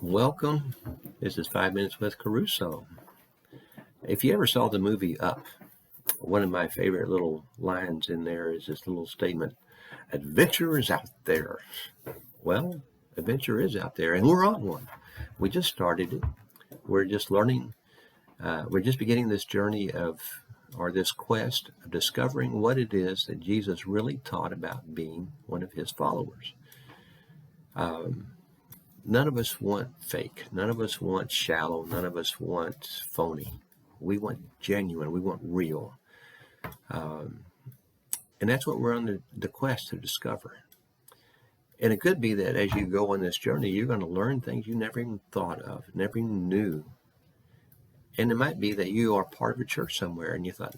Welcome. This is 5 Minutes with KeRusso. If you ever saw the movie Up, one of my favorite little lines in there is this little statement, adventure is out there. Well, adventure is out there, and we're on one. We just started it. We're just learning. We're just beginning this journey or this quest of discovering what it is that Jesus really taught about being one of his followers. None of us want fake. None of us want shallow. None of us want phony. We want genuine. We want real. And that's what we're on the quest to discover. And it could be that as you go on this journey, you're going to learn things you never even thought of, never even knew. And it might be that you are part of a church somewhere and you thought,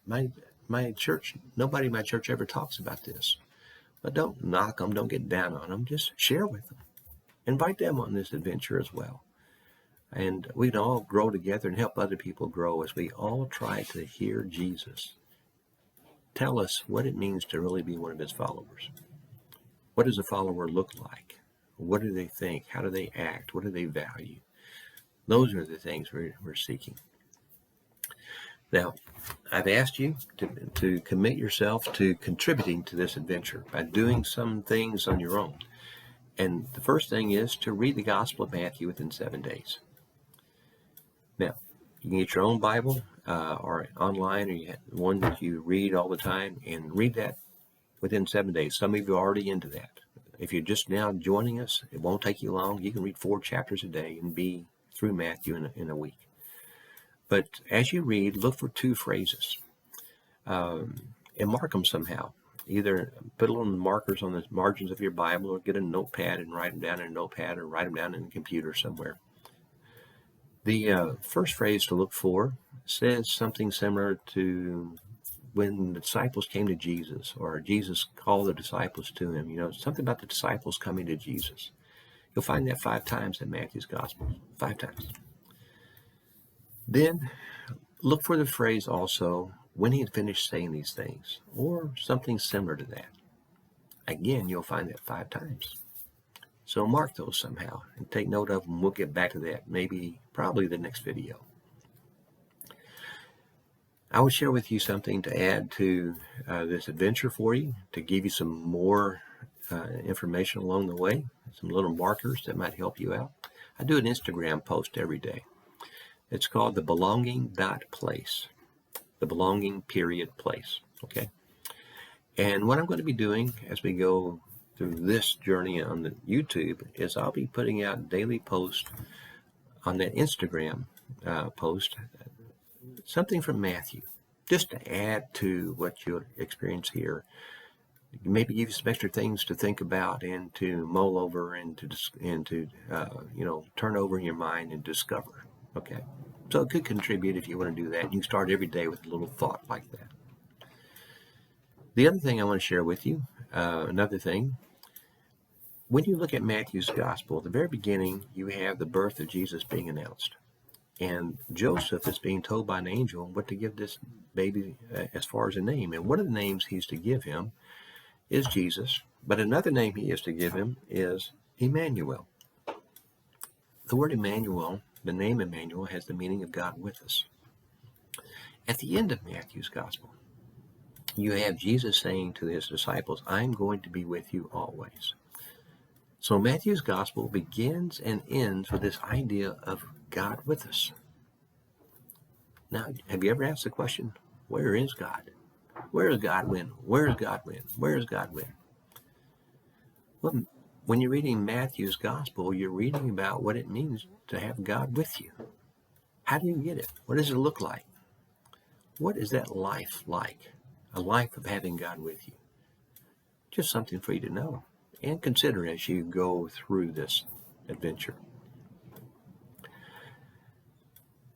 my church, nobody in my church ever talks about this. But don't knock them. Don't get down on them. Just share with them. Invite them on this adventure as well. And we can all grow together and help other people grow as we all try to hear Jesus tell us what it means to really be one of his followers. What does a follower look like? What do they think? How do they act? What do they value? Those are the things we're seeking. Now, I've asked you to commit yourself to contributing to this adventure by doing some things on your own. And the first thing is to read the Gospel of Matthew within 7 days. Now, you can get your own Bible or online, or you have one that you read all the time, and read that within 7 days. Some of you are already into that. If you're just now joining us, it won't take you long. You can read 4 chapters a day and be through Matthew in a week. But as you read, look for 2 phrases and mark them somehow. Either put little markers on the margins of your Bible or get a notepad and write them down in a notepad or write them down in a computer somewhere. The first phrase to look for says something similar to when the disciples came to Jesus, or Jesus called the disciples to him. Something about the disciples coming to Jesus. You'll find that 5 times in Matthew's Gospel. 5 times. Then look for the phrase also, when he had finished saying these things, or something similar to that. Again, you'll find that 5 times. So mark those somehow and take note of them. We'll get back to that probably the next video. I will share with you something to add to this adventure for you, to give you some more information along the way, some little markers that might help you out. I do an Instagram post every day. It's called the belonging.place. The belonging place. Okay. And what I'm going to be doing as we go through this journey on the YouTube is I'll be putting out daily posts on that Instagram post, something from Matthew, just to add to what you'll experience here. Maybe give you some extra things to think about and to mull over and to turn over in your mind and discover. Okay. So it could contribute if you want to do that. You can start every day with a little thought like that. The other thing I want to share with you, when you look at Matthew's Gospel, at the very beginning, you have the birth of Jesus being announced. And Joseph is being told by an angel what to give this baby as far as a name. And one of the names he's to give him is Jesus. But another name he is to give him is Emmanuel. The word Emmanuel, the name Emmanuel, has the meaning of God with us. At the end of Matthew's Gospel, you have Jesus saying to his disciples, I'm going to be with you always. So Matthew's Gospel begins and ends with this idea of God with us. Now, have you ever asked the question, where is God? Where is God when? Where is God when? Where is God when? Well, when you're reading Matthew's Gospel, you're reading about what it means to have God with you. How do you get it? What does it look like? What is that life like? A life of having God with you. Just something for you to know and consider as you go through this adventure.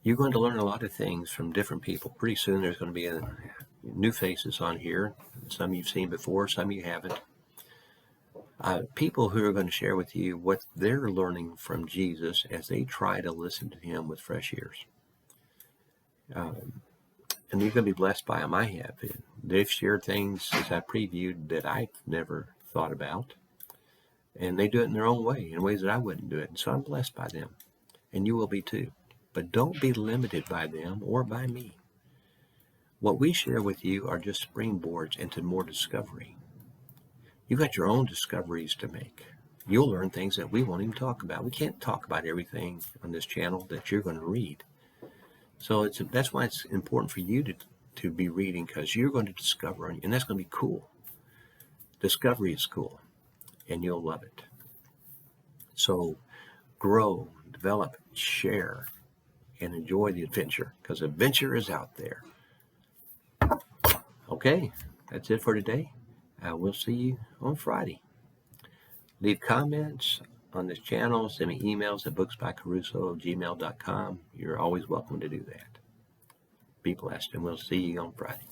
You're going to learn a lot of things from different people. Pretty soon there's going to be new faces on here. Some you've seen before, some you haven't. People who are going to share with you what they're learning from Jesus as they try to listen to him with fresh ears. And you're going to be blessed by them. I have. They've shared things, as I previewed, that I've never thought about. And they do it in their own way, in ways that I wouldn't do it. And so I'm blessed by them. And you will be too. But don't be limited by them or by me. What we share with you are just springboards into more discovery. You've got your own discoveries to make. You'll learn things that we won't even talk about. We can't talk about everything on this channel that you're going to read. So that's why it's important for you to be reading, because you're going to discover, and that's going to be cool. Discovery is cool, and you'll love it. So grow, develop, share, and enjoy the adventure, because adventure is out there. Okay, that's it for today. We'll see you on Friday. Leave comments on this channel. Send me emails at booksbykerusso@gmail.com. You're always welcome to do that. Be blessed, and we'll see you on Friday.